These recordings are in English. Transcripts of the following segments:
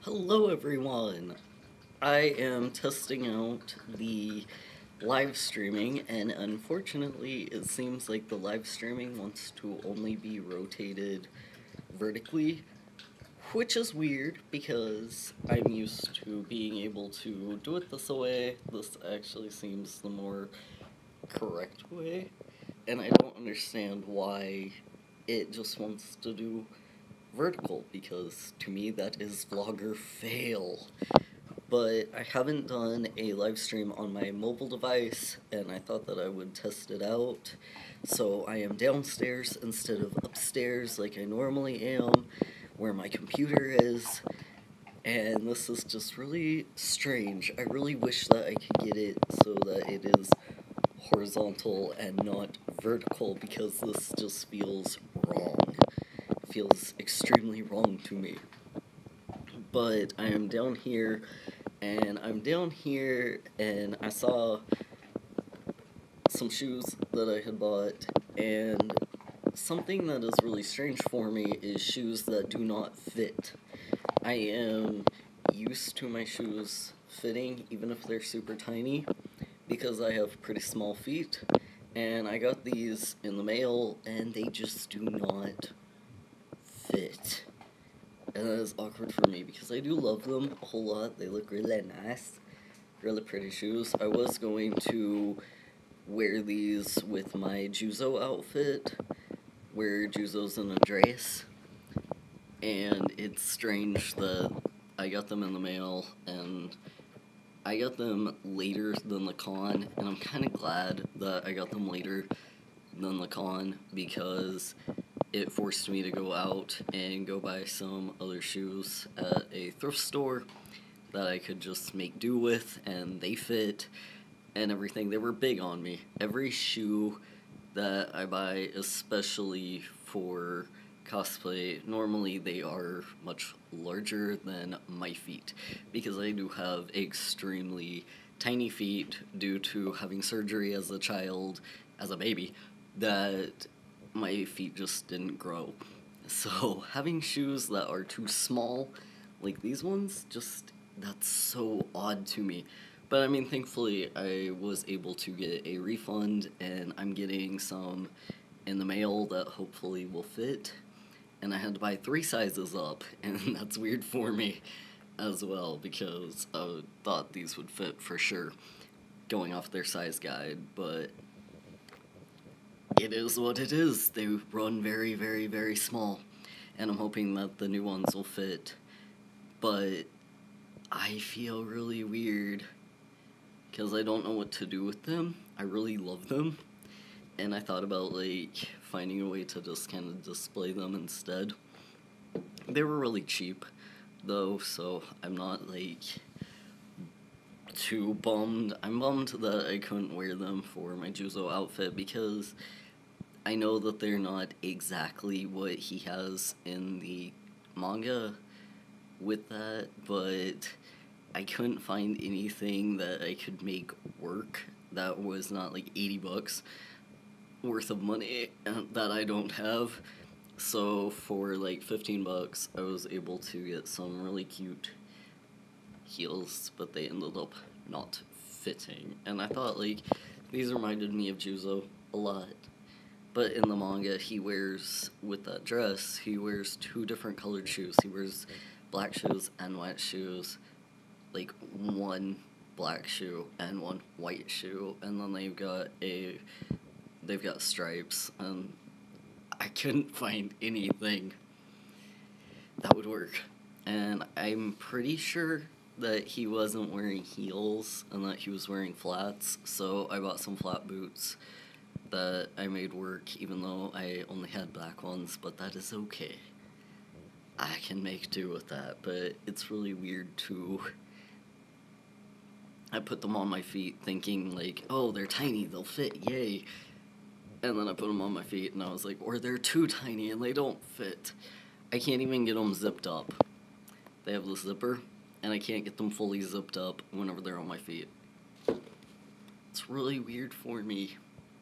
Hello, everyone. I am testing out the live streaming, and unfortunately, it seems like the live streaming wants to only be rotated vertically, which is weird because I'm used to being able to do it this way. This actually seems the more correct way, and I don't understand why it just wants to do vertical because to me that is vlogger fail. But I haven't done a live stream on my mobile device, and I thought that I would test it out. So I am downstairs instead of upstairs like I normally am, where my computer is, and this is just really strange. I really wish that I could get it so that it is horizontal and not vertical, because this just feels wrong. It feels extremely wrong to me. But I am down here, and I saw some shoes that I had bought, and something that is really strange for me is shoes that do not fit. I am used to my shoes fitting, even if they're super tiny, because I have pretty small feet, and I got these in the mail, and they just do not fit. And that is awkward for me because I do love them a whole lot. They look really nice, really pretty shoes. I was going to wear these with my Juzo outfit, where Juzo's in a dress, and it's strange that I got them in the mail, and I got them later than the con, and I'm kind of glad that I got them later than the con because it forced me to go out and go buy some other shoes at a thrift store that I could just make do with, and they fit and everything. They were big on me. Every shoe that I buy, especially for cosplay, normally they are much larger than my feet because I do have extremely tiny feet due to having surgery as a child, as a baby, that my feet just didn't grow. So having shoes that are too small, like these ones, just that's so odd to me. But I mean, thankfully, I was able to get a refund, and I'm getting some in the mail that hopefully will fit. And I had to buy 3 sizes up, and that's weird for me as well because I thought these would fit for sure going off their size guide, but it is what it is. They run very, very, very small, and I'm hoping that the new ones will fit. But I feel really weird because I don't know what to do with them. I really love them, and I thought about like finding a way to just kind of display them instead. They were really cheap though, so I'm not like too bummed. I'm bummed that I couldn't wear them for my Juzo outfit because I know that they're not exactly what he has in the manga with that, but I couldn't find anything that I could make work that was not like $80 worth of money that I don't have. So for like $15, I was able to get some really cute heels, but they ended up not fitting. And I thought like these reminded me of Juzo a lot. But in the manga, he wears, with that dress, he wears 2 different colored shoes. He wears black shoes and white shoes, like one black shoe and one white shoe, and then they've got stripes, and I couldn't find anything that would work. And I'm pretty sure that he wasn't wearing heels and that he was wearing flats, so I bought some flat boots that I made work, even though I only had black ones, but that is okay. I can make do with that, but it's really weird too. I put them on my feet thinking like, oh, they're tiny, they'll fit, yay. And then I put them on my feet and I was like, or they're too tiny and they don't fit. I can't even get them zipped up. They have the zipper, and I can't get them fully zipped up whenever they're on my feet. It's really weird for me.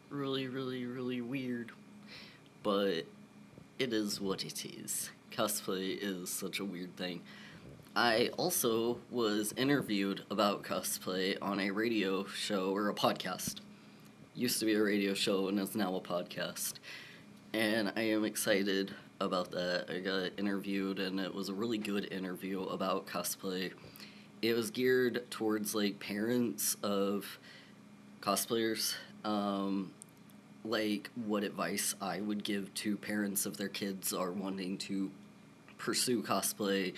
Really, really, really weird. But it is what it is. Cosplay is such a weird thing. I also was interviewed about cosplay on a radio show or a podcast. Used to be a radio show and is now a podcast. And I am excited about that. I got interviewed and it was a really good interview about cosplay. It was geared towards like parents of cosplayers, like what advice I would give to parents if their kids are wanting to pursue cosplay,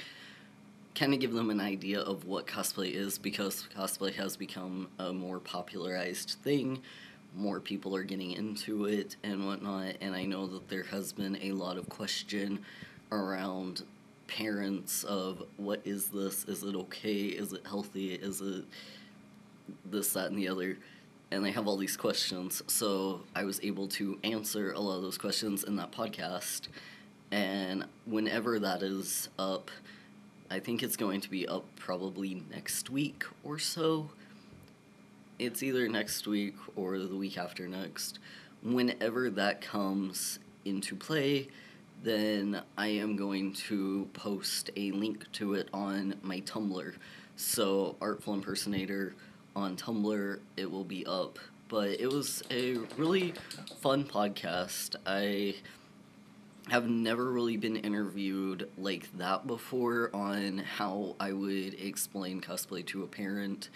kind of give them an idea of what cosplay is, because cosplay has become a more popularized thing. More people are getting into it and whatnot, and I know that there has been a lot of question around parents of what is this? Is it okay? Is it healthy? Is it this, that, and the other? And they have all these questions, so I was able to answer a lot of those questions in that podcast. And whenever that is up, I think it's going to be up probably next week or so. It's either next week or the week after next. Whenever that comes into play, then I am going to post a link to it on my Tumblr. So, Artful Impersonator on Tumblr, it will be up. But it was a really fun podcast. I have never really been interviewed like that before on how I would explain cosplay to a parent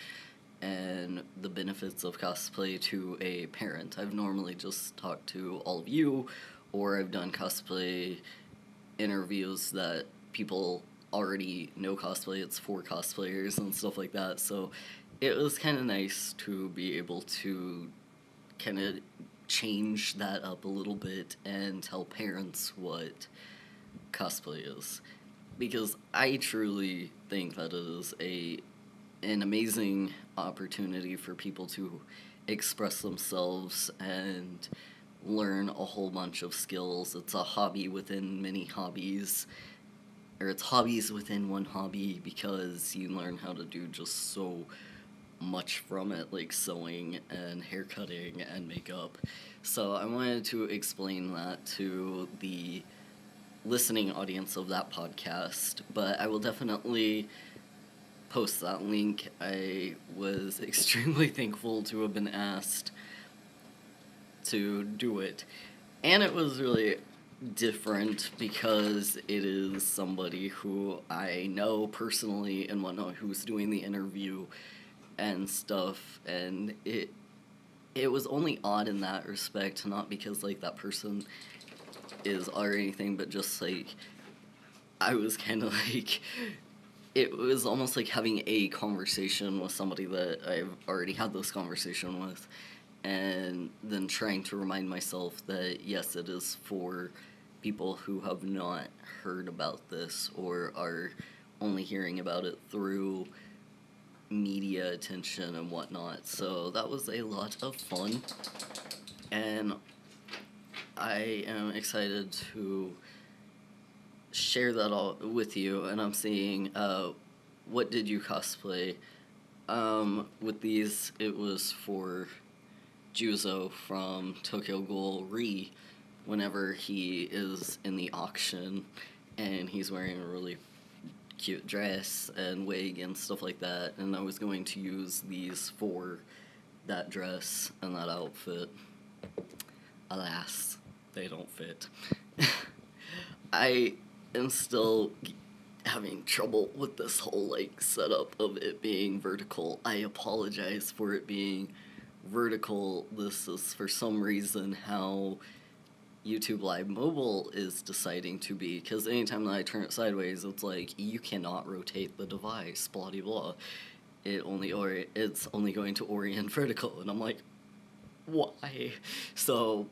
and the benefits of cosplay to a parent. I've normally just talked to all of you, or I've done cosplay interviews that people already know cosplay, it's for cosplayers and stuff like that, so it was kind of nice to be able to kind of change that up a little bit and tell parents what cosplay is, because I truly think that it is an amazing opportunity for people to express themselves and learn a whole bunch of skills. It's a hobby within many hobbies, or it's hobbies within one hobby, because you learn how to do just so much from it, like sewing and haircutting and makeup. So I wanted to explain that to the listening audience of that podcast, but I will definitely post that link. I was extremely thankful to have been asked to do it, and it was really different because it is somebody who I know personally and whatnot who's doing the interview and stuff, and it was only odd in that respect, not because like that person is or anything, but just like I was kind of like, it was almost like having a conversation with somebody that I've already had this conversation with, and then trying to remind myself that yes, it is for people who have not heard about this or are only hearing about it through media attention and whatnot. So that was a lot of fun, and I am excited to share that all with you. And I'm seeing what did you cosplay? With these, it was for Juzo from Tokyo Ghoul Re, whenever he is in the auction and he's wearing a really cute dress and wig and stuff like that, and I was going to use these for that dress and that outfit. Alas, they don't fit. I am still having trouble with this whole like setup of it being vertical. I apologize for it being vertical. This is for some reason how YouTube Live Mobile is deciding to be, because anytime that I turn it sideways, it's like, you cannot rotate the device, blah de blah. It's only going to orient vertical, and I'm like, why? So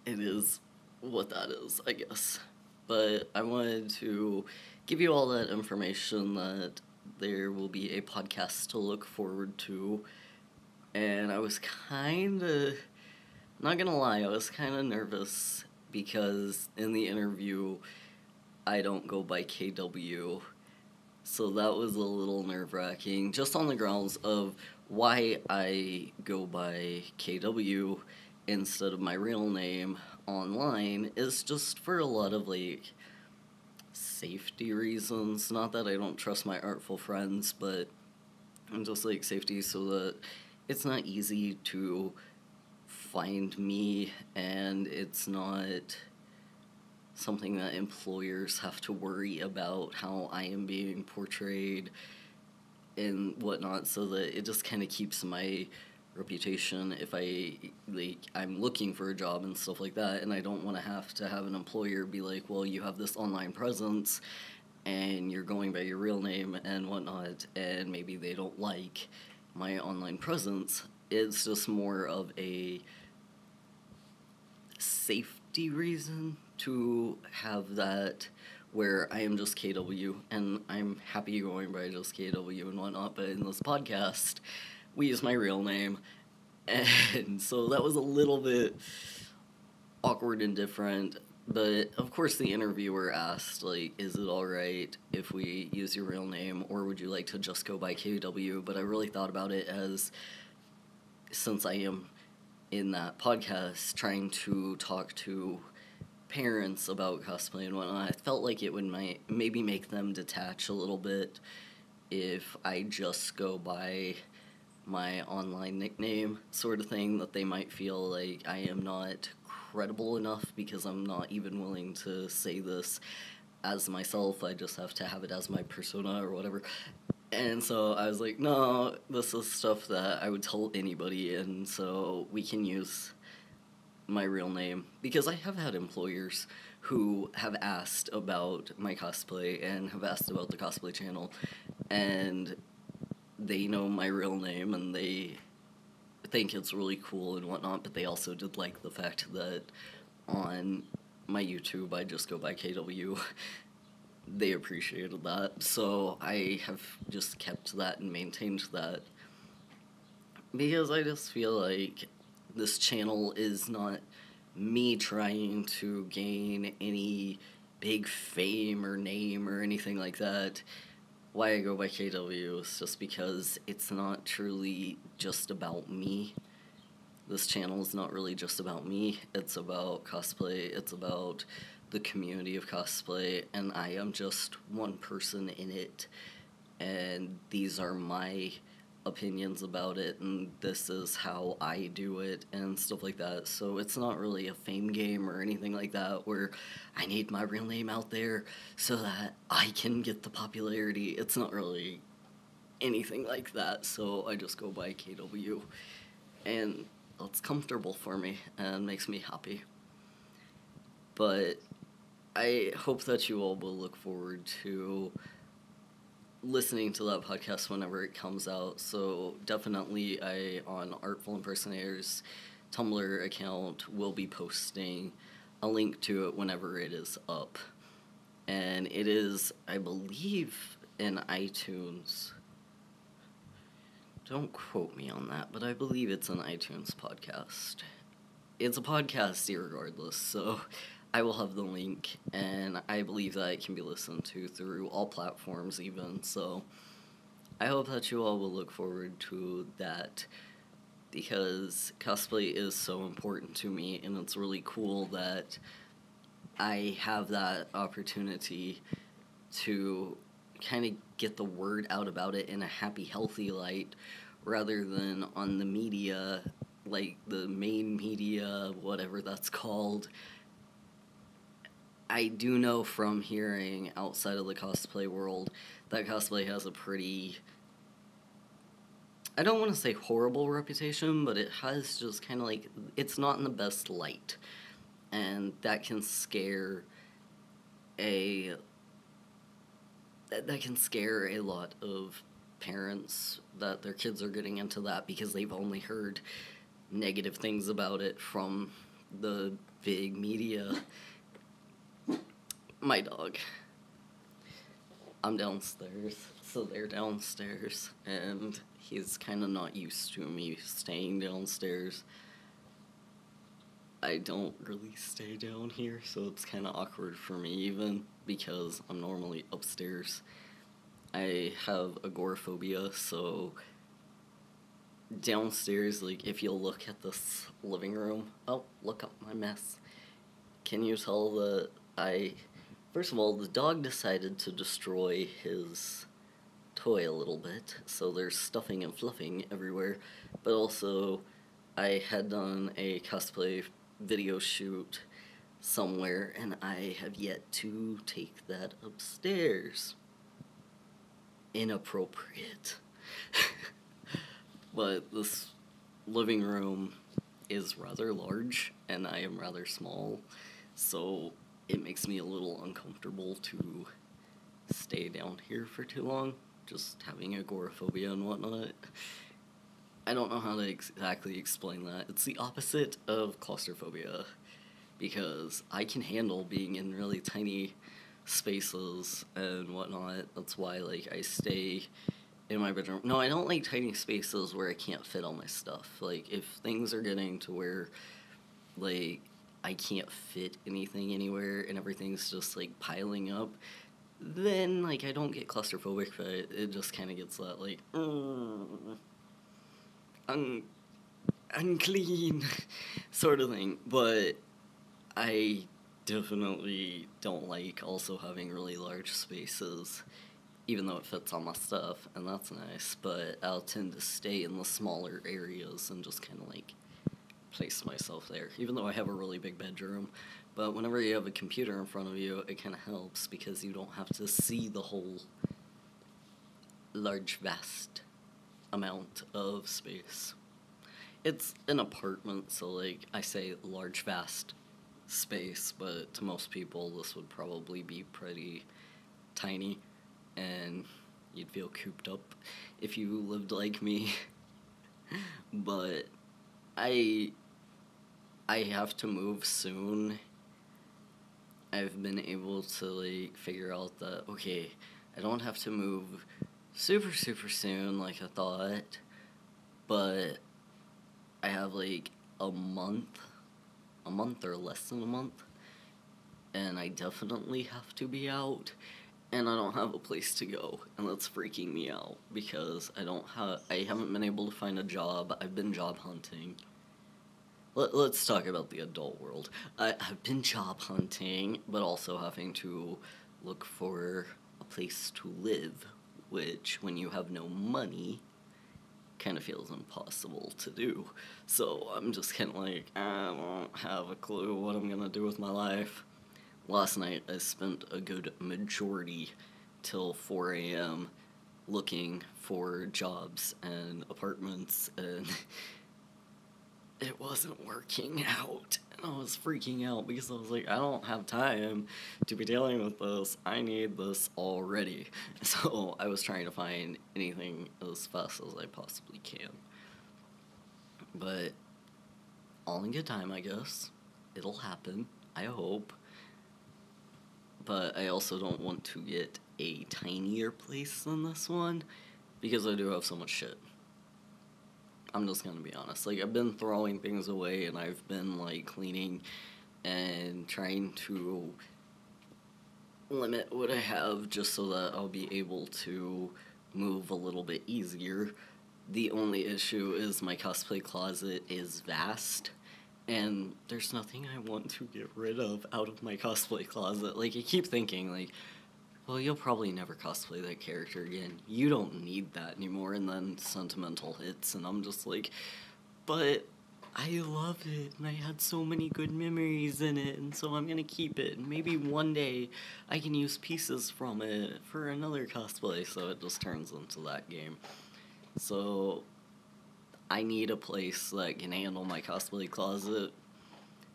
it is what that is, I guess. But I wanted to give you all that information that there will be a podcast to look forward to, and I was kind of, not gonna lie, I was kind of nervous because in the interview, I don't go by KW, so that was a little nerve-wracking, just on the grounds of why I go by KW instead of my real name online is just for a lot of, like, safety reasons. Not that I don't trust my artful friends, but just like safety so that it's not easy to find me, and it's not something that employers have to worry about how I am being portrayed and whatnot, so that it just kind of keeps my reputation if I'm looking for a job and stuff like that, and I don't want to have an employer be like, well, you have this online presence and you're going by your real name and whatnot, and maybe they don't like my online presence. It's just more of a safety reason to have that where I am just KW, and I'm happy going by just KW and whatnot, but in this podcast, we use my real name, and so that was a little bit awkward and different, but of course the interviewer asked, like, is it alright if we use your real name, or would you like to just go by KW, but I really thought about it as, since I am in that podcast trying to talk to parents about cosplay and whatnot, I felt like it would maybe make them detach a little bit if I just go by my online nickname sort of thing, that they might feel like I am not credible enough because I'm not even willing to say this as myself. I just have to have it as my persona or whatever. And so I was like, no, this is stuff that I would tell anybody, and so we can use my real name, because I have had employers who have asked about my cosplay and have asked about the cosplay channel, and they know my real name and they think it's really cool and whatnot, but they also did like the fact that on my YouTube I just go by KW. They appreciated that, so I have just kept that and maintained that, because I just feel like this channel is not me trying to gain any big fame or name or anything like that. Why I go by KW is just because it's not truly just about me. This channel is not really just about me. It's about cosplay. It's about the community of cosplay, and I am just one person in it, and these are my opinions about it, and this is how I do it and stuff like that. So it's not really a fame game or anything like that where I need my real name out there so that I can get the popularity. It's not really anything like that, so I just go by KW, and it's comfortable for me and makes me happy. But I hope that you all will look forward to listening to that podcast whenever it comes out. So definitely on Artful Impersonators Tumblr account, will be posting a link to it whenever it is up. And it is, I believe, in iTunes. Don't quote me on that, but I believe it's an iTunes podcast. It's a podcast regardless, so I will have the link, and I believe that it can be listened to through all platforms even, so I hope that you all will look forward to that, because cosplay is so important to me, and it's really cool that I have that opportunity to kind of get the word out about it in a happy, healthy light, rather than on the media, like the main media, whatever that's called. I do know from hearing outside of the cosplay world that cosplay has a pretty, I don't want to say horrible reputation, but it has just kind of like, it's not in the best light. And that can scare a lot of parents that their kids are getting into that because they've only heard negative things about it from the big media. My dog. I'm downstairs, so they're downstairs, and he's kind of not used to me staying downstairs. I don't really stay down here, so it's kind of awkward for me even, because I'm normally upstairs. I have agoraphobia, so downstairs, like, if you'll look at this living room, oh, look up my mess. Can you tell that I First of all, the dog decided to destroy his toy a little bit, so there's stuffing and fluffing everywhere. But also, I had done a cosplay video shoot somewhere, and I have yet to take that upstairs. Inappropriate. But this living room is rather large, and I am rather small, so it makes me a little uncomfortable to stay down here for too long, just having agoraphobia and whatnot. I don't know how to exactly explain that. It's the opposite of claustrophobia, because I can handle being in really tiny spaces and whatnot. That's why, like, I stay in my bedroom. No, I don't like tiny spaces where I can't fit all my stuff. Like, if things are getting to where, like, I can't fit anything anywhere and everything's just, like, piling up, then, like, I don't get claustrophobic, but it just kind of gets that, like, unclean sort of thing. But I definitely don't like also having really large spaces, even though it fits all my stuff, and that's nice. But I'll tend to stay in the smaller areas and just kind of like place myself there, even though I have a really big bedroom. But whenever you have a computer in front of you, it kind of helps because you don't have to see the whole large, vast amount of space. It's an apartment, so, like, I say large, vast space, but to most people, this would probably be pretty tiny, and you'd feel cooped up if you lived like me. But I have to move soon. I've been able to, like, figure out that, okay, I don't have to move super, super soon like I thought, but I have, like, a month or less than a month, and I definitely have to be out, and I don't have a place to go, and that's freaking me out, because I haven't been able to find a job. I've been job hunting. Let's talk about the adult world. I've been job hunting, but also having to look for a place to live, which, when you have no money, kind of feels impossible to do. So I'm just kind of like, I don't have a clue what I'm going to do with my life. Last night, I spent a good majority till 4 a.m. looking for jobs and apartments, and it wasn't working out. And I was freaking out because I was like, I don't have time to be dealing with this. I need this already. So I was trying to find anything as fast as I possibly can. But all in good time, I guess. It'll happen, I hope. But I also don't want to get a tinier place than this one, because I do have so much shit. I'm just gonna be honest. Like, I've been throwing things away, and I've been, like, cleaning and trying to limit what I have just so that I'll be able to move a little bit easier. The only issue is my cosplay closet is vast, and there's nothing I want to get rid of out of my cosplay closet. Like, I keep thinking, like, well, you'll probably never cosplay that character again. You don't need that anymore, and then sentimental hits, and I'm just like, but I love it, and I had so many good memories in it, and so I'm gonna keep it, and maybe one day I can use pieces from it for another cosplay, so it just turns into that game. So I need a place that can handle my cosplay closet,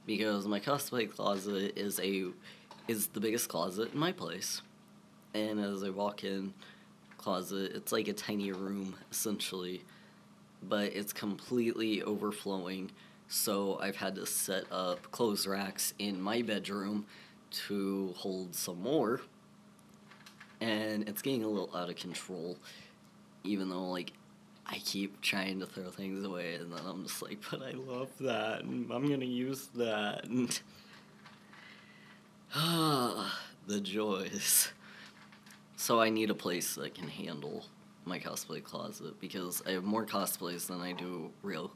because my cosplay closet is the biggest closet in my place. And as I walk in closet, it's like a tiny room, essentially, but it's completely overflowing, so I've had to set up clothes racks in my bedroom to hold some more, and it's getting a little out of control, even though, like, I keep trying to throw things away, and then I'm just like, but I love that, and I'm gonna use that, and the joys. So I need a place that can handle my cosplay closet, because I have more cosplays than I do real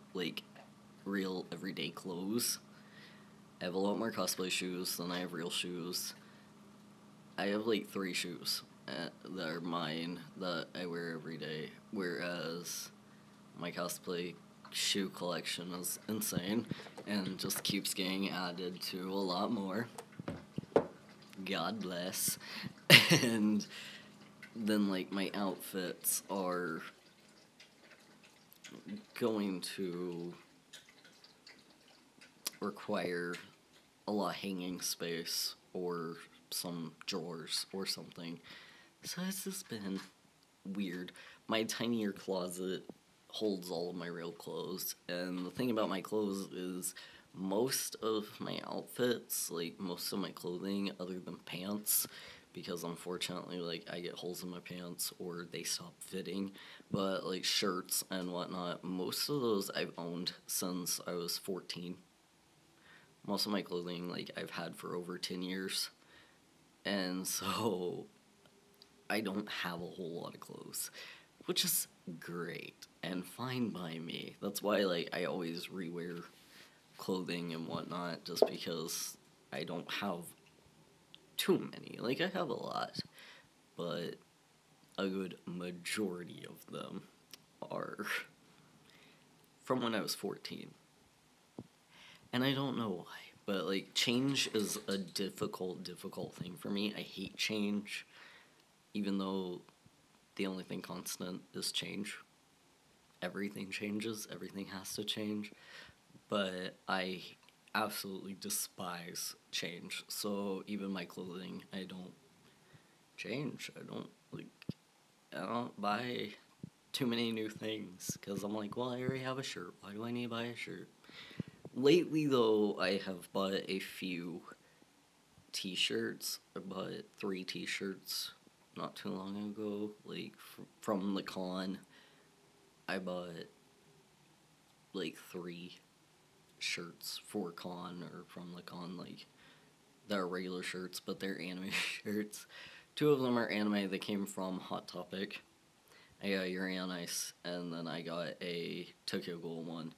everyday clothes. I have a lot more cosplay shoes than I have real shoes. I have like 3 shoes that are mine that I wear every day, whereas my cosplay shoe collection is insane and just keeps getting added to a lot more. God bless. And then, like, my outfits are going to require a lot of hanging space or some drawers or something. So it's just been weird. My tinier closet holds all of my real clothes, and the thing about my clothes is most of my outfits, like most of my clothing other than pants, because unfortunately, like, I get holes in my pants or they stop fitting, but like shirts and whatnot, most of those I've owned since I was 14. Most of my clothing, like, I've had for over 10 years, and so I don't have a whole lot of clothes, which is great and fine by me. That's why, like, I always rewear clothing and whatnot, just because I don't have too many. Like, I have a lot, but a good majority of them are from when I was 14. And I don't know why, but, like, change is a difficult thing for me. I hate change, even though the only thing constant is change. Everything changes, everything has to change, but I absolutely despise change. So even my clothing, I don't change. I don't buy too many new things, because I'm like, well, I already have a shirt. Why do I need to buy a shirt? Lately, though, I have bought a few t-shirts. I bought 3 t-shirts not too long ago, like, from the con. I bought, like, 3 shirts for con, or from the con, like, that are regular shirts, but they're anime shirts. 2 of them are anime. They came from Hot Topic. I got Yuri on Ice, and then I got a Tokyo Ghoul one.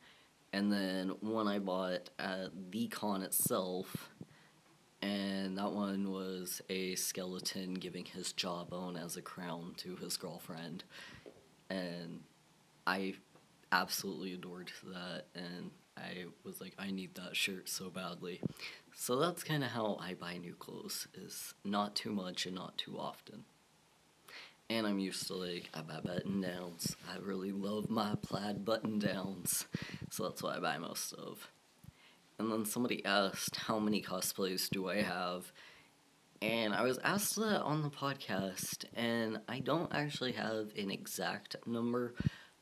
And then one I bought at the con itself, and that one was a skeleton giving his jawbone as a crown to his girlfriend. And I absolutely adored that, and I was like, I need that shirt so badly. So that's kind of how I buy new clothes, is not too much and not too often. And I'm used to, like, I buy button-downs. I really love my plaid button-downs, so that's what I buy most of. And then somebody asked, how many cosplays do I have? And I was asked that on the podcast, and I don't actually have an exact number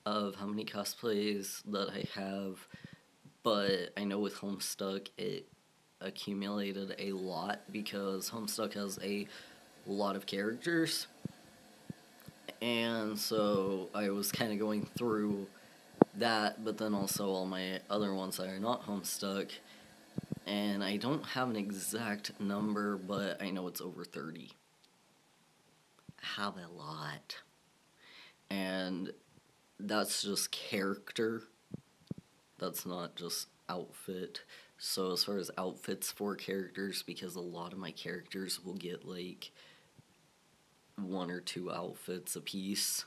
of how many cosplays that I have, but I know with Homestuck it accumulated a lot, because Homestuck has a lot of characters. And so I was kind of going through that, but then also all my other ones that are not Homestuck. And I don't have an exact number, but I know it's over 30. I have a lot. And that's just character. That's not just outfit. So as far as outfits for characters, because a lot of my characters will get, like, 1 or 2 outfits a piece.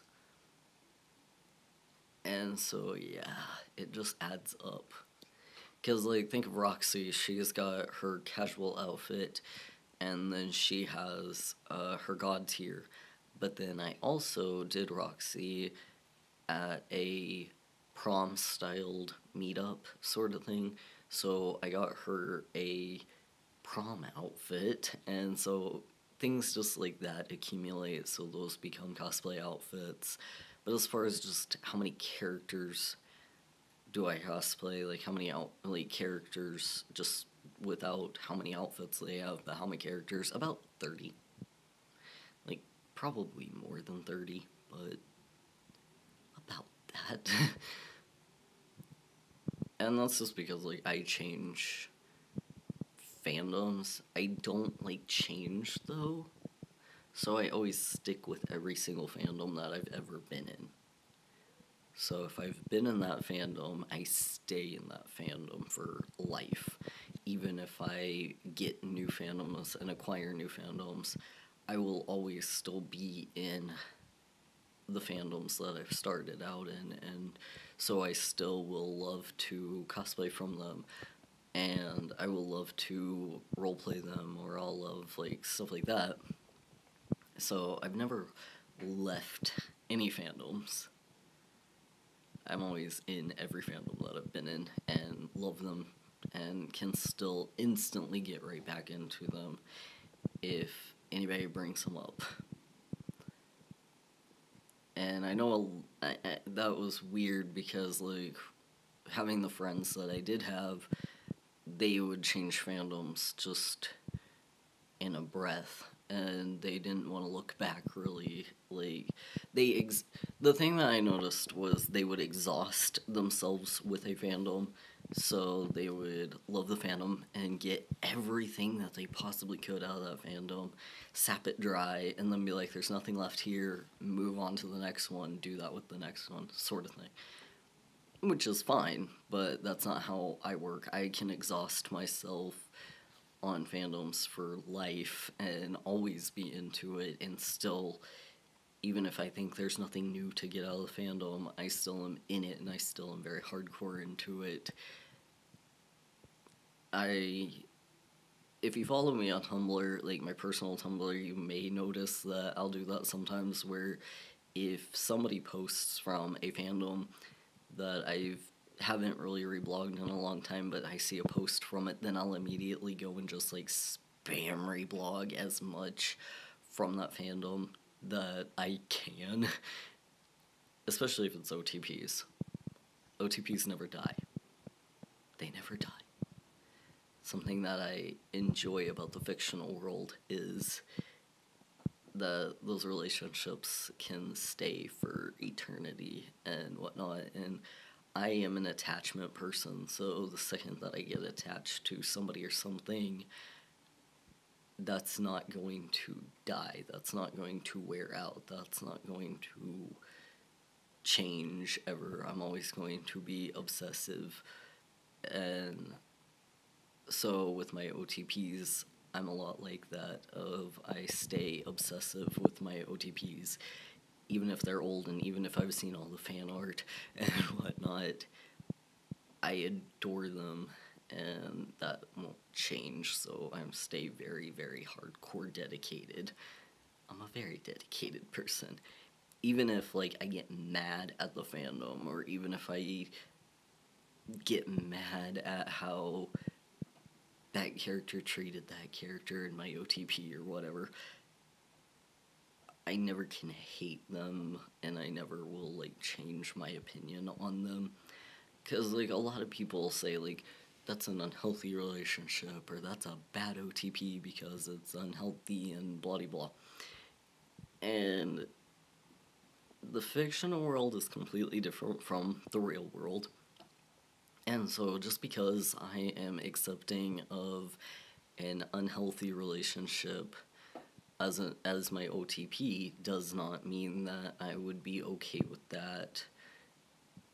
And so, yeah, it just adds up. Because, like, think of Roxy. She's got her casual outfit, and then she has her god tier. But then I also did Roxy at a prom-styled meetup sort of thing. So I got her a prom outfit, and so things just like that accumulate, so those become cosplay outfits. But as far as just how many characters do I cosplay, like how many characters, just without how many outfits they have, but how many characters, about 30. Like, probably more than 30, but about that. And that's just because, like, I change fandoms. I don't like change, though, so I always stick with every single fandom that I've ever been in. So if I've been in that fandom, I stay in that fandom for life. Even if I get new fandoms and acquire new fandoms, I will always still be in the fandoms that I've started out in, and so I still will love to cosplay from them, and I will love to roleplay them, or I'll love like stuff like that. So I've never left any fandoms. I'm always in every fandom that I've been in and love them and can still instantly get right back into them if anybody brings them up. And I know that was weird because, like, having the friends that I did have, they would change fandoms just in a breath, and they didn't want to look back, really. Like, the thing that I noticed was they would exhaust themselves with a fandom, so they would love the fandom and get everything that they possibly could out of that fandom, sap it dry, and then be like, there's nothing left here, move on to the next one, do that with the next one, sort of thing. Which is fine, but that's not how I work. I can exhaust myself on fandoms for life and always be into it, and still, even if I think there's nothing new to get out of the fandom, I still am in it, and I still am very hardcore into it. If you follow me on Tumblr, like my personal Tumblr, you may notice that I'll do that sometimes, where if somebody posts from a fandom that I haven't really reblogged in a long time, but I see a post from it, then I'll immediately go and just like spam reblog as much from that fandom that I can. Especially if it's OTPs. OTPs never die. They never die. Something that I enjoy about the fictional world is that those relationships can stay for eternity and whatnot, and I am an attachment person, so the second that I get attached to somebody or something, that's not going to die, that's not going to wear out, that's not going to change ever. I'm always going to be obsessive, and so with my OTPs, I'm a lot like that, I stay obsessive with my OTPs, even if they're old and even if I've seen all the fan art and whatnot. I adore them, and that won't change, so I'm stay very, very hardcore dedicated. I'm a very dedicated person. Even if, like, I get mad at the fandom, or even if I get mad at how that character treated that character in my OTP or whatever, I never can hate them, and I never will, like, change my opinion on them. Because, like, a lot of people say, like, that's an unhealthy relationship, or that's a bad OTP because it's unhealthy and blah, blah, blah. And the fictional world is completely different from the real world. And so just because I am accepting of an unhealthy relationship as my OTP does not mean that I would be okay with that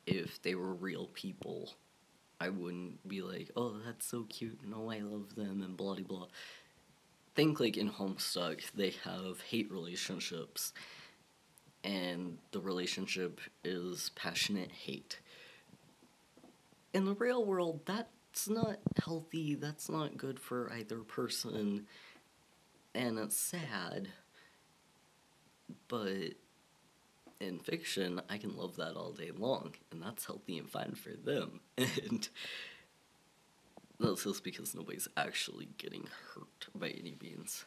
if they were real people. I wouldn't be like, oh, that's so cute, no, I love them, and blah, blah, blah. Think like in Homestuck, they have hate relationships, and the relationship is passionate hate. In the real world, that's not healthy, that's not good for either person, and it's sad, but in fiction, I can love that all day long, and that's healthy and fine for them, and that's just because nobody's actually getting hurt by any means.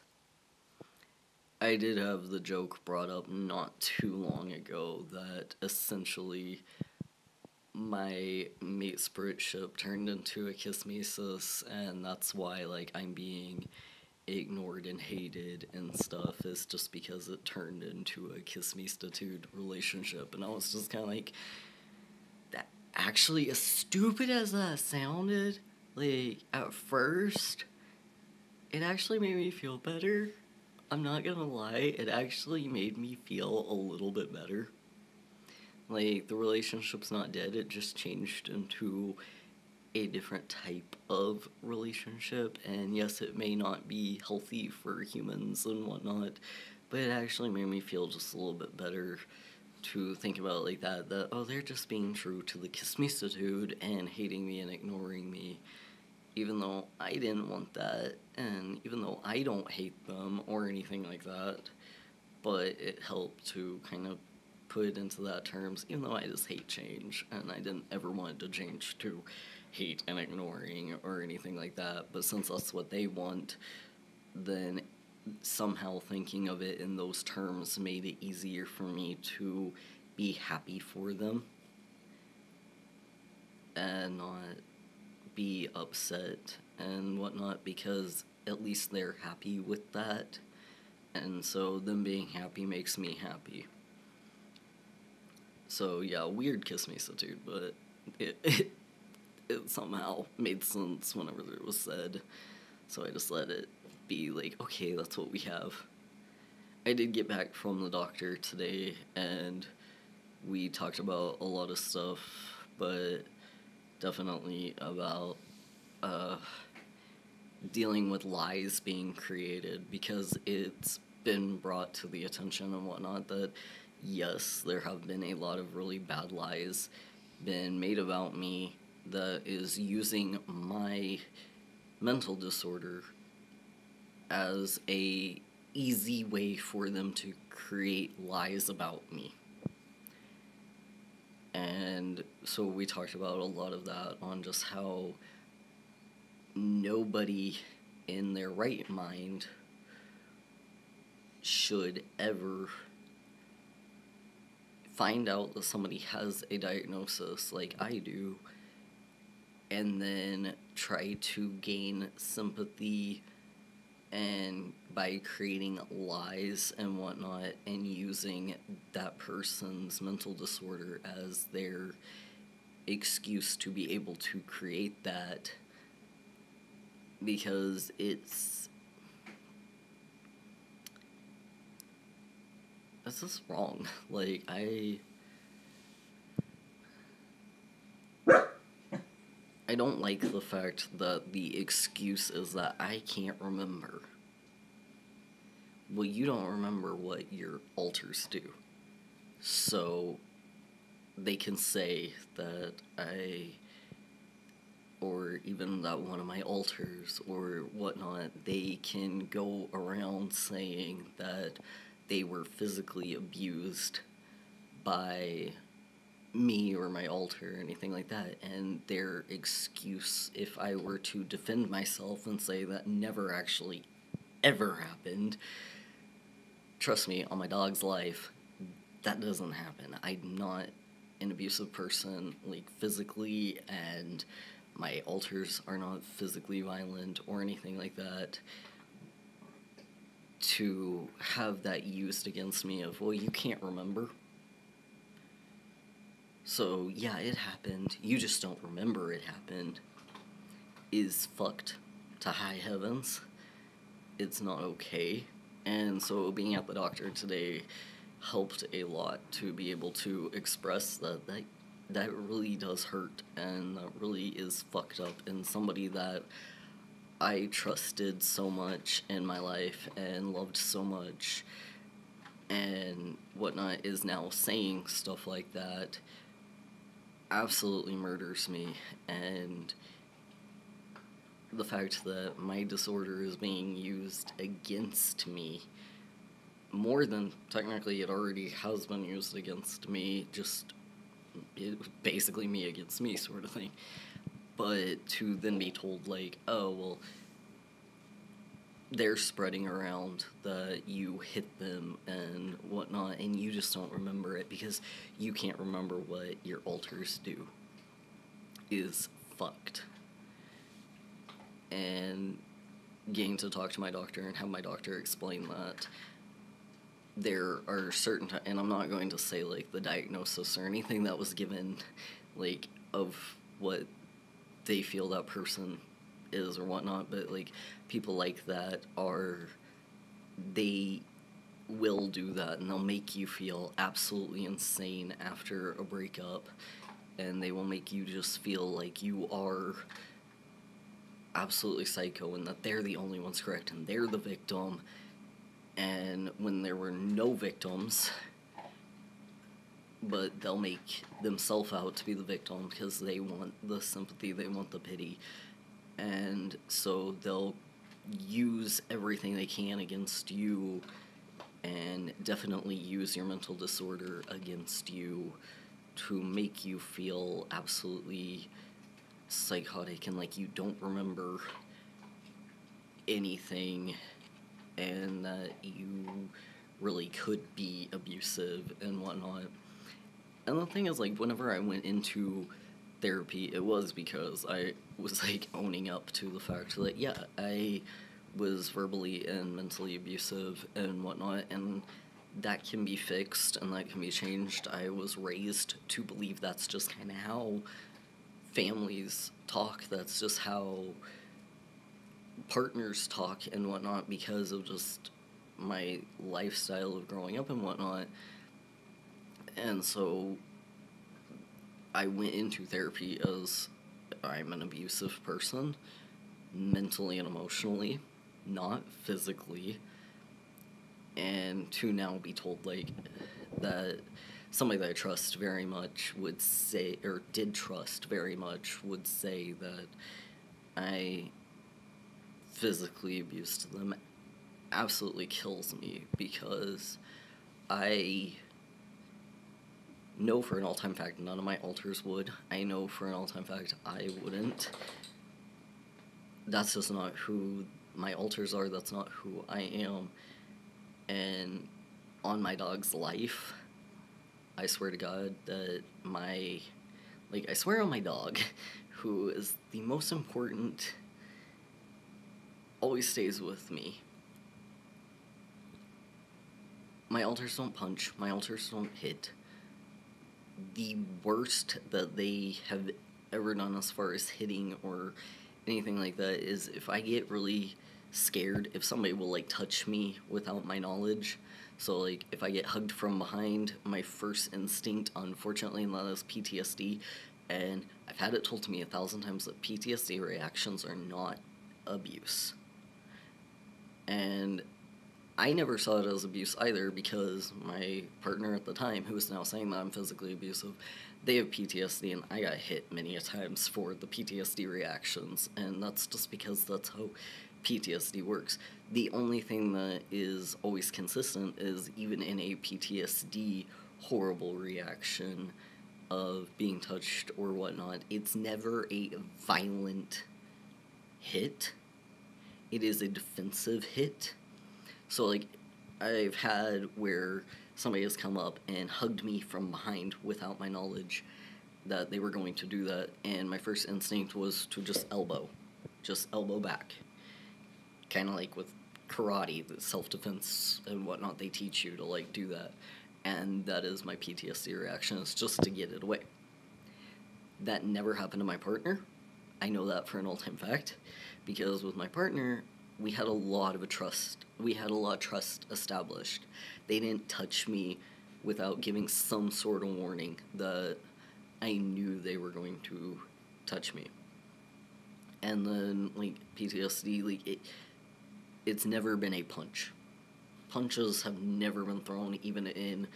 I did have the joke brought up not too long ago that essentially my mate spirit ship turned into a Kismesis, and that's why, like, I'm being ignored and hated and stuff, is just because it turned into a Kismestitude relationship. And I was just kind of like, that actually, as stupid as that sounded, like, at first, it actually made me feel better. I'm not gonna lie, it actually made me feel a little bit better. Like, the relationship's not dead, it just changed into a different type of relationship, and yes, it may not be healthy for humans and whatnot, but it actually made me feel just a little bit better to think about it like that, oh, they're just being true to the Kismisitude and hating me and ignoring me, even though I didn't want that, and even though I don't hate them or anything like that, but it helped to kind of put it into that terms, even though I just hate change, and I didn't ever want to change to hate and ignoring or anything like that, but since that's what they want, then somehow thinking of it in those terms made it easier for me to be happy for them and not be upset and whatnot, because at least they're happy with that, and so them being happy makes me happy. So yeah, weird Kismisitude, but it somehow made sense whenever it was said, so I just let it be like, okay, that's what we have. I did get back from the doctor today, and we talked about a lot of stuff, but definitely about dealing with lies being created, because it's been brought to the attention and whatnot that, yes, there have been a lot of really bad lies been made about me that is using my mental disorder as a easy way for them to create lies about me. And so we talked about a lot of that on just how nobody in their right mind should ever find out that somebody has a diagnosis like I do and then try to gain sympathy and by creating lies and whatnot and using that person's mental disorder as their excuse to be able to create that, because it's just wrong. Like, I don't like the fact that the excuse is that I can't remember. Well, you don't remember what your alters do. So they can say that or even that one of my alters or whatnot, they can go around saying that they were physically abused by me or my alter or anything like that, and their excuse, if I were to defend myself and say that never actually ever happened, trust me, on my dog's life, that doesn't happen. I'm not an abusive person, like, physically, and my alters are not physically violent or anything like that. To have that used against me of, well, you can't remember. So, yeah, it happened, you just don't remember it happened, is fucked to high heavens. It's not okay. And so being at the doctor today helped a lot to be able to express that really does hurt, and that really is fucked up, and somebody that I trusted so much in my life and loved so much and whatnot is now saying stuff like that absolutely murders me. And the fact that my disorder is being used against me more than technically it already has been used against me, just basically me against me sort of thing. But to then be told, like, oh, well, they're spreading around that you hit them and whatnot, and you just don't remember it because you can't remember what your alters do, is fucked. And getting to talk to my doctor and have my doctor explain that there are certain and I'm not going to say, like, the diagnosis or anything that was given, like, of what they feel that person is or whatnot, but, like, people like that they will do that, and they'll make you feel absolutely insane after a breakup and they will make you just feel like you are absolutely psycho and that they're the only ones correct and they're the victim, and when there were no victims, but they'll make themselves out to be the victim because they want the sympathy, they want the pity, and so they'll use everything they can against you, and definitely use your mental disorder against you to make you feel absolutely psychotic and like you don't remember anything, and that you really could be abusive and whatnot. And the thing is, like, whenever I went into therapy, it was because I was, like, owning up to the fact that, yeah, I was verbally and mentally abusive and whatnot, and that can be fixed and that can be changed. I was raised to believe that's just kind of how families talk, that's just how partners talk and whatnot, because of just my lifestyle of growing up and whatnot. And so I went into therapy as I'm an abusive person, mentally and emotionally, not physically. And to now be told, like, that somebody that I trust very much would say, or did trust very much, would say that I physically abused them absolutely kills me, because I know for an all-time fact none of my alters would. I know for an all-time fact I wouldn't. That's just not who my alters are, that's not who I am. And on my dog's life, I swear to God that I swear on my dog, who is the most important, always stays with me. My alters don't punch, my alters don't hit. The worst that they have ever done as far as hitting or anything like that is if I get really scared, if somebody will, like, touch me without my knowledge. So, like, if I get hugged from behind, my first instinct, unfortunately, and that is PTSD, and I've had it told to me 1,000 times that PTSD reactions are not abuse. And I never saw it as abuse either, because my partner at the time, who is now saying that I'm physically abusive, they have PTSD, and I got hit many a times for the PTSD reactions, and that's just because that's how PTSD works. The only thing that is always consistent is, even in a PTSD horrible reaction of being touched or whatnot, it's never a violent hit. It is a defensive hit. So, like, I've had where somebody has come up and hugged me from behind without my knowledge that they were going to do that, and my first instinct was to just elbow back. Kind of like with karate, the self-defense and whatnot, they teach you to, like, do that. And that is my PTSD reaction, is just to get it away. That never happened to my partner. I know that for an all-time fact, because with my partner, we had a lot of trust established. They didn't touch me without giving some sort of warning that I knew they were going to touch me. And then, like, PTSD, like, it's never been a punch. Punches have never been thrown, even in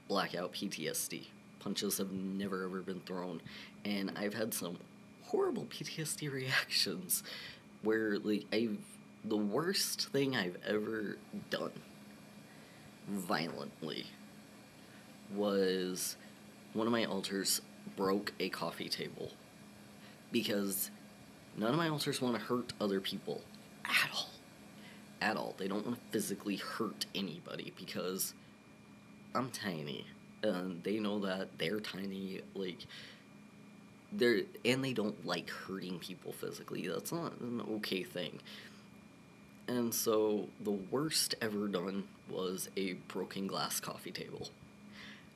blackout PTSD. Punches have never ever been thrown. And I've had some horrible PTSD reactions where, like, the worst thing I've ever done violently was one of my alters broke a coffee table, because none of my alters want to hurt other people at all. They don't want to physically hurt anybody, because I'm tiny, and they know that they're tiny, like, and they don't like hurting people physically. That's not an okay thing. And so the worst ever done was a broken glass coffee table,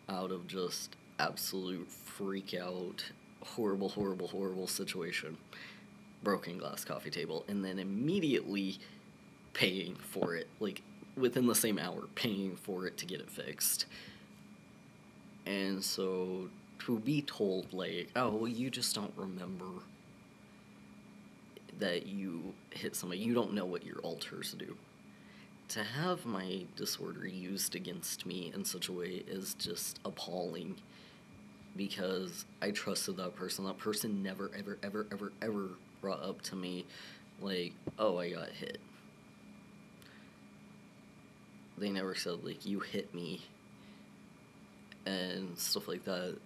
out of just absolute freak out, horrible situation. Broken glass coffee table, and then immediately paying for it, like, within the same hour, paying for it to get it fixed. And so to be told, like, oh, well, you just don't remember that you hit somebody, you don't know what your alters do. To have my disorder used against me in such a way is just appalling, because I trusted that person. That person never, ever, ever, ever, ever brought up to me, like, oh, I got hit. They never said, like, you hit me, and stuff like that.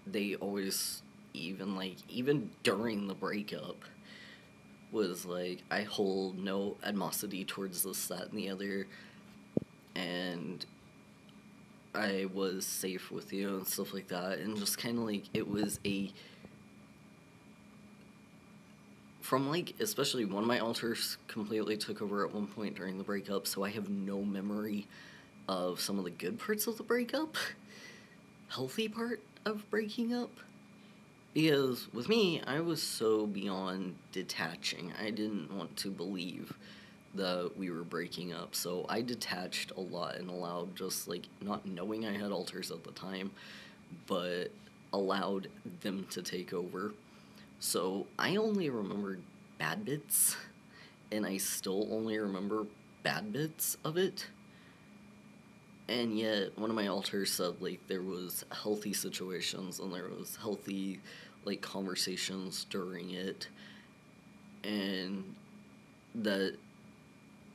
They always, even during the breakup, was like, I hold no animosity towards this, that, and the other, and I was safe with you, and stuff like that, and just kind of, like, it was from, like, especially one of my alters completely took over at one point during the breakup, so I have no memory of some of the good parts of the breakup, healthy part of breaking up. Because with me, I was so beyond detaching. I didn't want to believe that we were breaking up, so I detached a lot and allowed, just, like, not knowing I had alters at the time, but allowed them to take over. So I only remembered bad bits, and I still only remember bad bits of it. And yet, one of my alters said, like, there was healthy situations and there was healthy, like, conversations during it, and that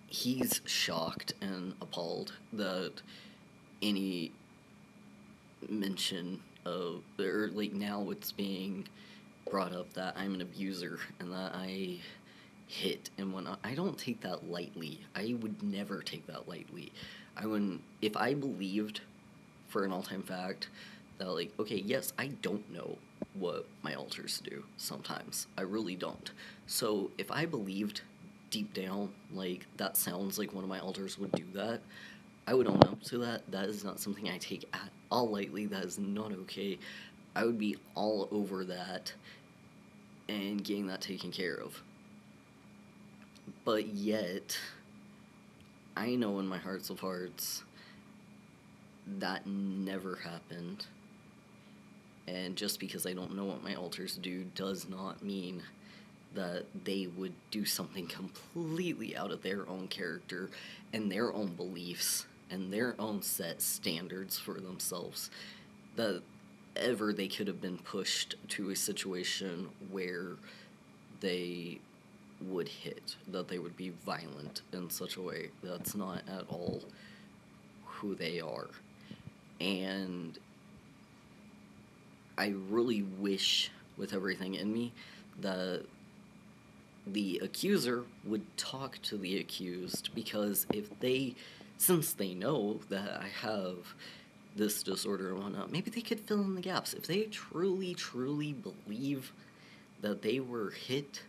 he's shocked and appalled that any mention of, or, like, now it's being brought up that I'm an abuser and that I hit and whatnot. I don't take that lightly. I would never take that lightly. I wouldn't, if I believed for an all-time fact that, like, okay, yes, I don't know what my alters do sometimes. I really don't. So if I believed deep down, like, that sounds like one of my alters would do that, I would own up to that. That is not something I take at all lightly. That is not okay. I would be all over that and getting that taken care of. But yet, I know in my hearts of hearts that never happened. And just because I don't know what my alters do does not mean that they would do something completely out of their own character and their own beliefs and their own set standards for themselves, that ever they could have been pushed to a situation where they would hit, that they would be violent in such a way. That's not at all who they are. And I really wish with everything in me that the accuser would talk to the accused, because since they know that I have this disorder and whatnot, maybe they could fill in the gaps. If they truly, truly believe that they were hit,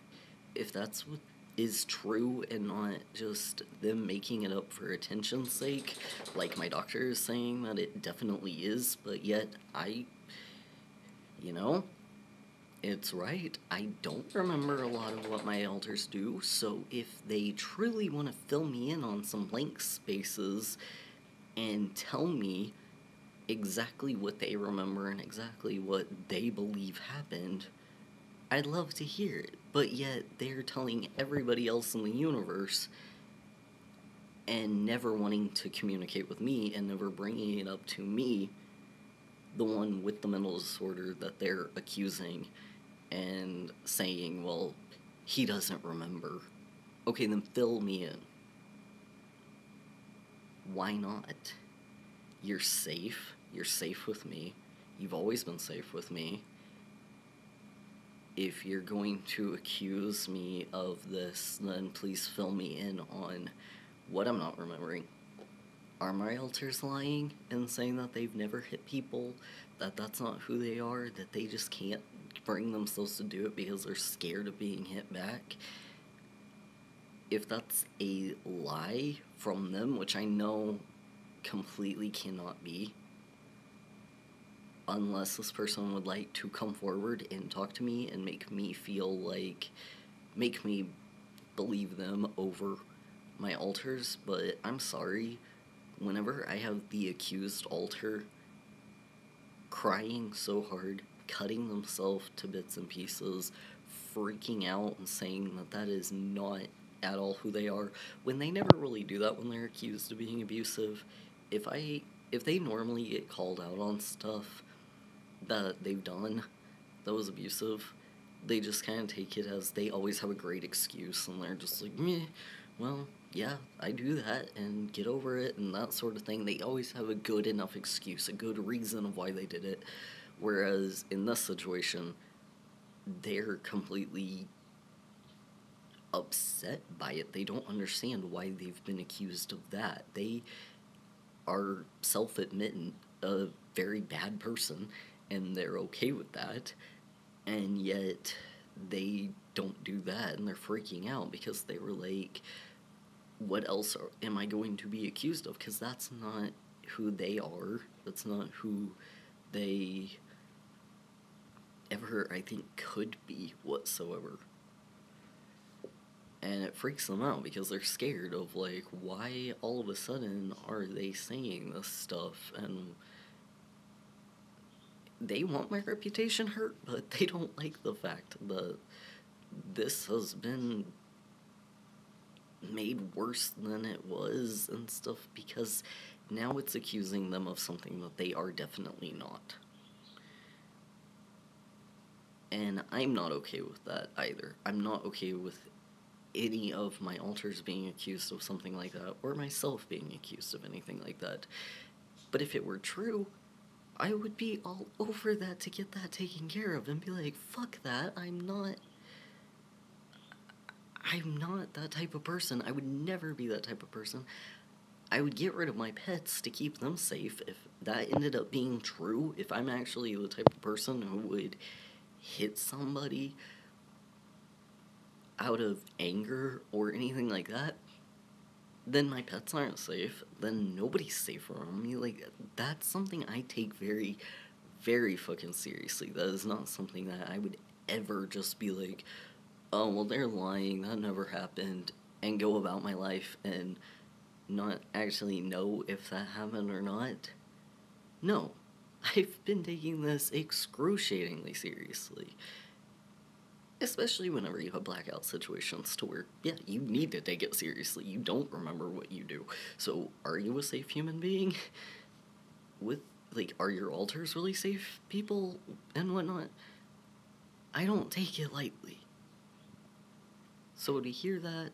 if that's what is true and not just them making it up for attention's sake, like my doctor is saying that it definitely is, but yet it's right. I don't remember a lot of what my alters do, so if they truly want to fill me in on some blank spaces and tell me exactly what they remember and exactly what they believe happened, I'd love to hear it. But yet, they're telling everybody else in the universe and never wanting to communicate with me and never bringing it up to me, the one with the mental disorder that they're accusing, and saying, well, he doesn't remember. Okay, then fill me in. Why not? You're safe. You're safe with me. You've always been safe with me. If you're going to accuse me of this, then please fill me in on what I'm not remembering. Are my alters lying and saying that they've never hit people, that that's not who they are, that they just can't bring themselves to do it because they're scared of being hit back? If that's a lie from them, which I know completely cannot be, unless this person would like to come forward and talk to me and make me believe them over my alters. But I'm sorry, whenever I have the accused alter crying so hard, cutting themselves to bits and pieces, freaking out and saying that that is not at all who they are, when they never really do that when they're accused of being abusive. If they normally get called out on stuff that they've done that was abusive, they just kind of take it as they always have a great excuse, and they're just like, meh, well, yeah, I do that, and get over it, and that sort of thing. They always have a good enough excuse, a good reason of why they did it. Whereas in this situation, they're completely upset by it. They don't understand why they've been accused of that. They are self-admitting a very bad person, and they're okay with that, and yet they don't do that, and they're freaking out because they were like, what else am I going to be accused of? Because that's not who they are. That's not who they ever, I think, could be whatsoever. And it freaks them out because they're scared of, like, why all of a sudden are they saying this stuff? And they want my reputation hurt, but they don't like the fact that this has been made worse than it was and stuff, because now it's accusing them of something that they are definitely not. And I'm not okay with that either. I'm not okay with any of my alters being accused of something like that, or myself being accused of anything like that. But if it were true, I would be all over that to get that taken care of and be like, fuck that, I'm not that type of person. I would never be that type of person. I would get rid of my pets to keep them safe if that ended up being true. If I'm actually the type of person who would hit somebody out of anger or anything like that, then my pets aren't safe. Then nobody's safe around me. Like, that's something I take very, very fucking seriously. That is not something that I would ever just be like, oh, well, they're lying, that never happened, and go about my life and not actually know if that happened or not. No, I've been taking this excruciatingly seriously. Especially whenever you have blackout situations to where, yeah, you need to take it seriously. You don't remember what you do. So, are you a safe human being? Are your alters really safe people and whatnot? I don't take it lightly. So to hear that,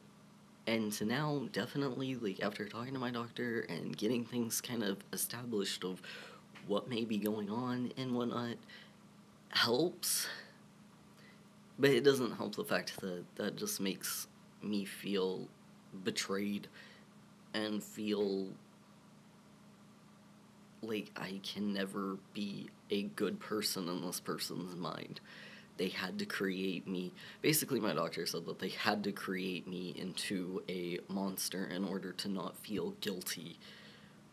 and to now definitely, after talking to my doctor and getting things kind of established of what may be going on and whatnot, helps. But it doesn't help the fact that that just makes me feel betrayed and feel like I can never be a good person in this person's mind. They had to create me. Basically, my doctor said that they had to create me into a monster in order to not feel guilty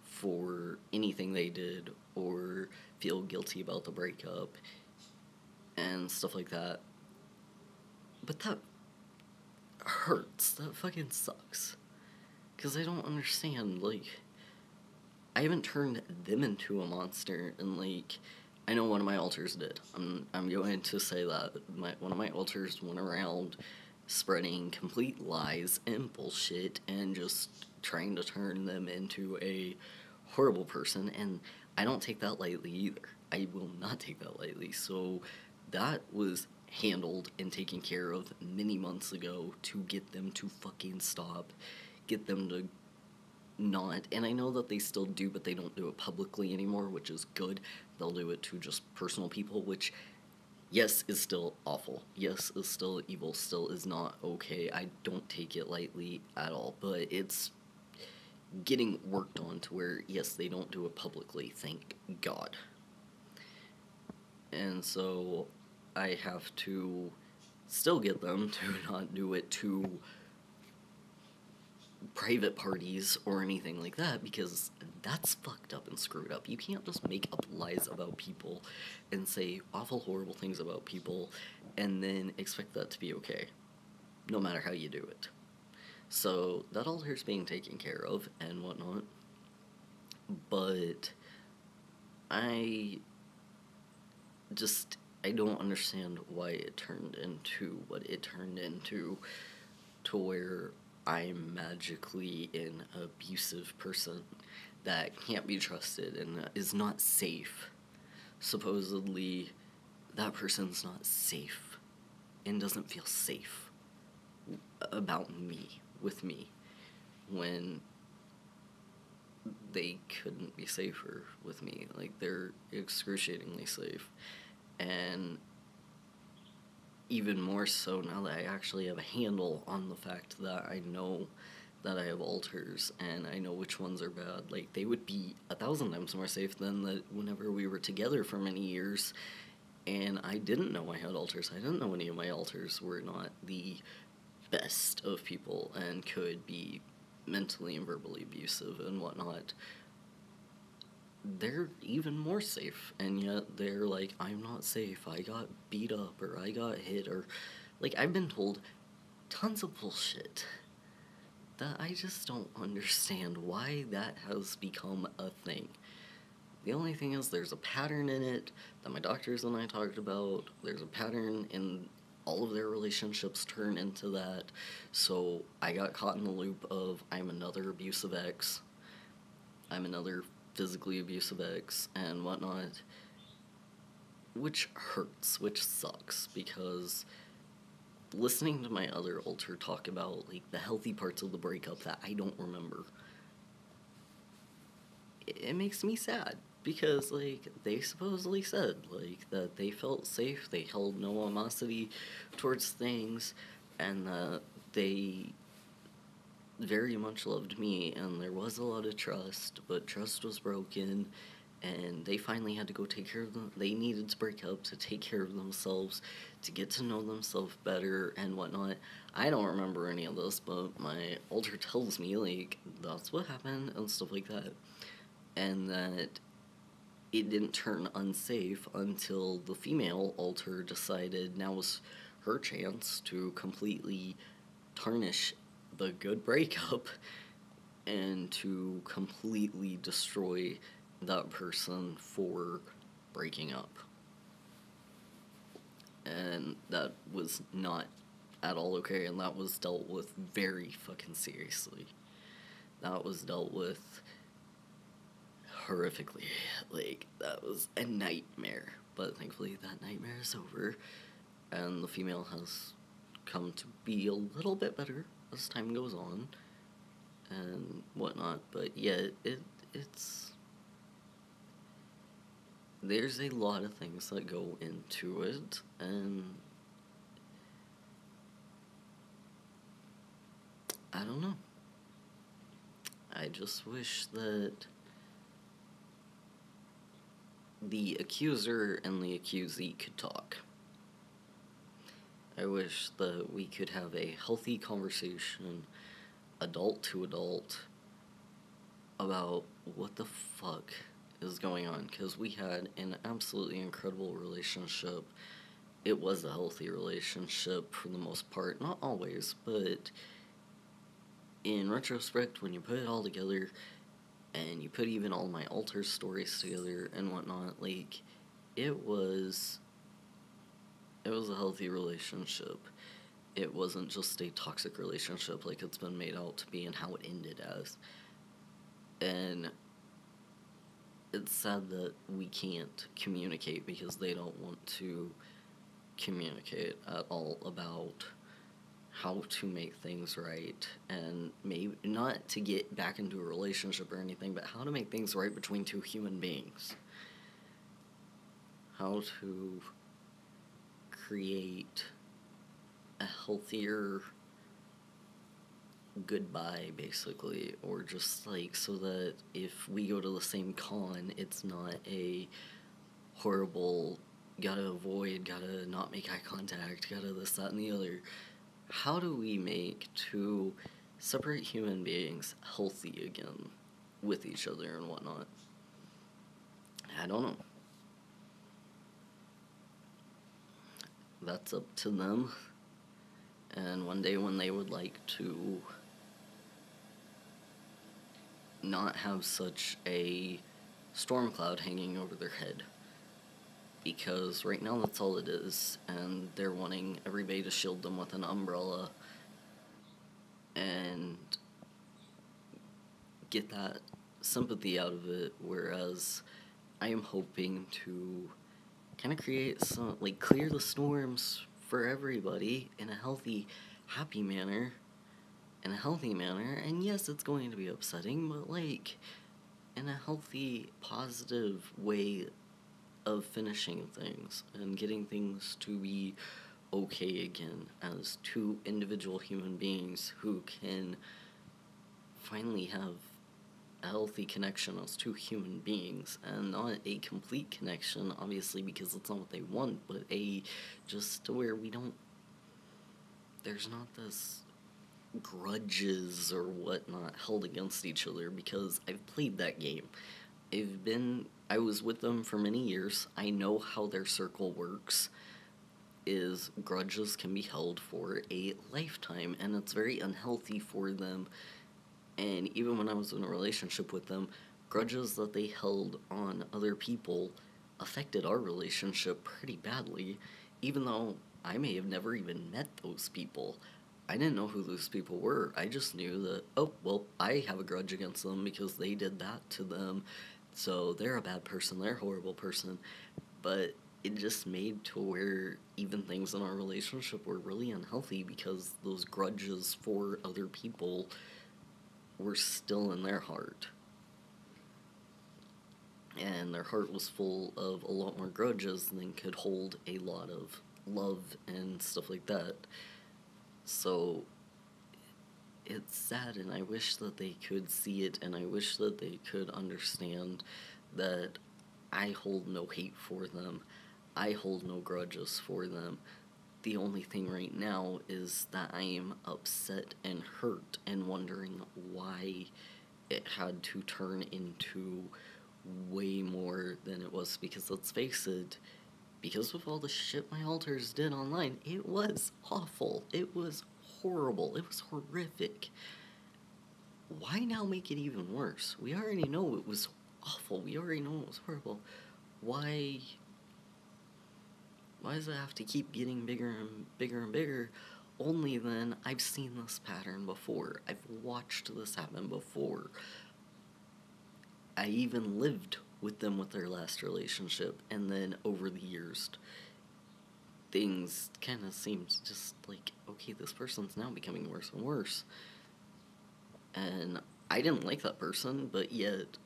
for anything they did or feel guilty about the breakup and stuff like that. But that hurts. That fucking sucks. Because I don't understand, I haven't turned them into a monster, and, I know one of my alters did. I'm going to say that. One of my alters went around spreading complete lies and bullshit and just trying to turn them into a horrible person, and I don't take that lightly either. I will not take that lightly. So that was handled and taken care of many months ago to get them to fucking stop, get them to not, and I know that they still do, but they don't do it publicly anymore, which is good. They'll do it to just personal people, which, yes, is still awful. Yes, is still evil, still is not okay. I don't take it lightly at all, but it's getting worked on to where, yes, they don't do it publicly, thank God. And so I have to still get them to not do it to private parties or anything like that, because that's fucked up and screwed up. You can't just make up lies about people and say awful, horrible things about people and then expect that to be okay, no matter how you do it. So that alter's being taken care of and whatnot, but I just, I don't understand why it turned into what it turned into, to where I'm magically an abusive person that can't be trusted and is not safe. Supposedly, that person's not safe and doesn't feel safe about me, with me, when they couldn't be safer with me. Like, they're excruciatingly safe. And even more so now that I actually have a handle on the fact that I know that I have alters and I know which ones are bad. Like, they would be 1,000 times more safe than that whenever we were together for many years and I didn't know I had alters. I didn't know any of my alters were not the best of people and could be mentally and verbally abusive and whatnot. They're even more safe, and yet they're like, I'm not safe, I got beat up, or I got hit, or, like, I've been told tons of bullshit that I just don't understand why that has become a thing. The only thing is, there's a pattern in it that my doctors and I talked about. There's a pattern in all of their relationships turn into that. So I got caught in the loop of, I'm another abusive ex, I'm another physically abusive ex, and whatnot. Which hurts, which sucks, because listening to my other alter talk about, like, the healthy parts of the breakup that I don't remember, it makes me sad. Because, like, they supposedly said, like, that they felt safe, they held no animosity towards things, and that they very much loved me, and there was a lot of trust, but trust was broken, and they finally had to go take care of them. They needed to break up to take care of themselves, to get to know themselves better, and whatnot. I don't remember any of this, but my alter tells me, like, that's what happened, and stuff like that. And that it didn't turn unsafe until the female alter decided now was her chance to completely tarnish the good breakup and to completely destroy that person for breaking up. And that was not at all okay, and that was dealt with very fucking seriously. That was dealt with horrifically. Like, that was a nightmare. But thankfully that nightmare is over, and the female has come to be a little bit better as time goes on and whatnot. But yeah, it's there's a lot of things that go into it, and I don't know. I just wish that the accuser and the accusee could talk. I wish that we could have a healthy conversation, adult to adult, about what the fuck is going on, because we had an absolutely incredible relationship. It was a healthy relationship for the most part, not always, but in retrospect, when you put it all together, and you put even all my alter stories together and whatnot, like, it was a healthy relationship. It wasn't just a toxic relationship like it's been made out to be and how it ended as. And it's sad that we can't communicate because they don't want to communicate at all about how to make things right, and maybe not to get back into a relationship or anything, but how to make things right between two human beings. How to create a healthier goodbye, basically, or just, like, so that if we go to the same con, it's not a horrible, gotta avoid, gotta not make eye contact, gotta this, that, and the other. How do we make two separate human beings healthy again with each other and whatnot? I don't know. That's up to them. And one day when they would like to not have such a storm cloud hanging over their head, because right now that's all it is, and they're wanting everybody to shield them with an umbrella and get that sympathy out of it, whereas I am hoping to kind of create some, like, clear the storms for everybody in a healthy, happy manner, in a healthy manner, and yes, it's going to be upsetting, but, like, in a healthy, positive way of finishing things and getting things to be okay again as two individual human beings who can finally have a healthy connection as two human beings, and not a complete connection, obviously, because it's not what they want, but just to where there's not this grudges or whatnot held against each other, because I've played that game. I was with them for many years. I know how their circle works, is grudges can be held for a lifetime, and it's very unhealthy for them. And even when I was in a relationship with them, grudges that they held on other people affected our relationship pretty badly, even though I may have never even met those people. I didn't know who those people were. I just knew that, oh, well, I have a grudge against them because they did that to them, so they're a bad person, they're a horrible person. But it just made to where even things in our relationship were really unhealthy because those grudges for other people were still in their heart. And their heart was full of a lot more grudges than could hold a lot of love and stuff like that. So it's sad, and I wish that they could see it, and I wish that they could understand that I hold no hate for them. I hold no grudges for them. The only thing right now is that I am upset and hurt and wondering why it had to turn into way more than it was, because let's face it, because of all the shit my alters did online, it was awful. It was horrible. It was horrific. Why now make it even worse? We already know it was awful. We already know it was horrible. Why does it have to keep getting bigger and bigger and bigger? Only then, I've seen this pattern before. I've watched this happen before. I even lived with them with their last relationship, and then over the years, things kind of seemed just like, okay, this person's now becoming worse and worse. And I didn't like that person, but yet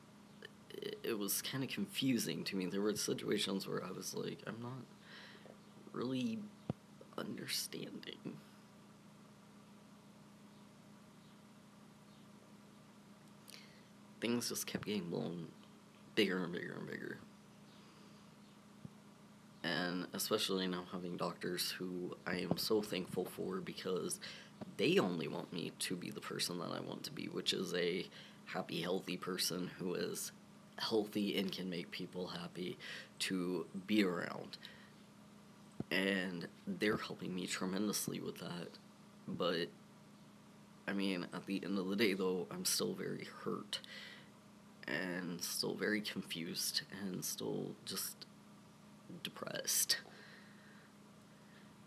it was kind of confusing to me. There were situations where I was like, I'm not really understanding. Things just kept getting blown bigger and bigger and bigger. And especially now having doctors who I am so thankful for, because they only want me to be the person that I want to be, which is a happy, healthy person who is healthy and can make people happy to be around. And they're helping me tremendously with that. But, I mean, at the end of the day, though, I'm still very hurt and still very confused and still just depressed.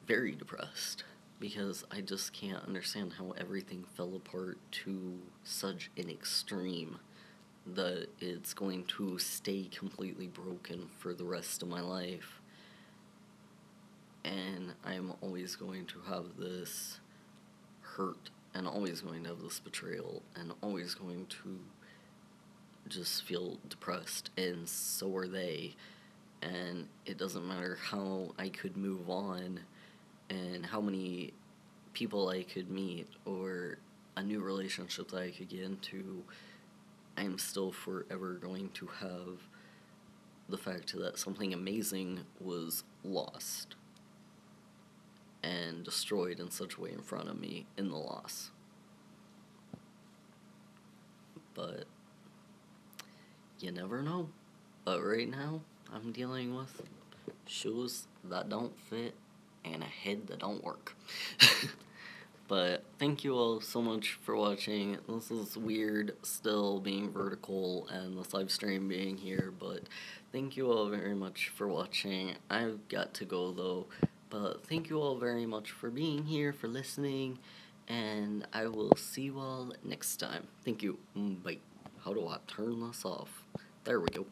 Very depressed. Because I just can't understand how everything fell apart to such an extreme that it's going to stay completely broken for the rest of my life. And I'm always going to have this hurt, and always going to have this betrayal, and always going to just feel depressed, and so are they. And it doesn't matter how I could move on, and how many people I could meet, or a new relationship that I could get into, I'm still forever going to have the fact that something amazing was lost and destroyed in such a way in front of me in the loss. But you never know. But right now, I'm dealing with shoes that don't fit and a head that don't work. But thank you all so much for watching. This is weird still being vertical and this live stream being here, but thank you all very much for watching. I've got to go though, but thank you all very much for being here, for listening, and I will see you all next time. Thank you. Bye. How do I turn this off? There we go.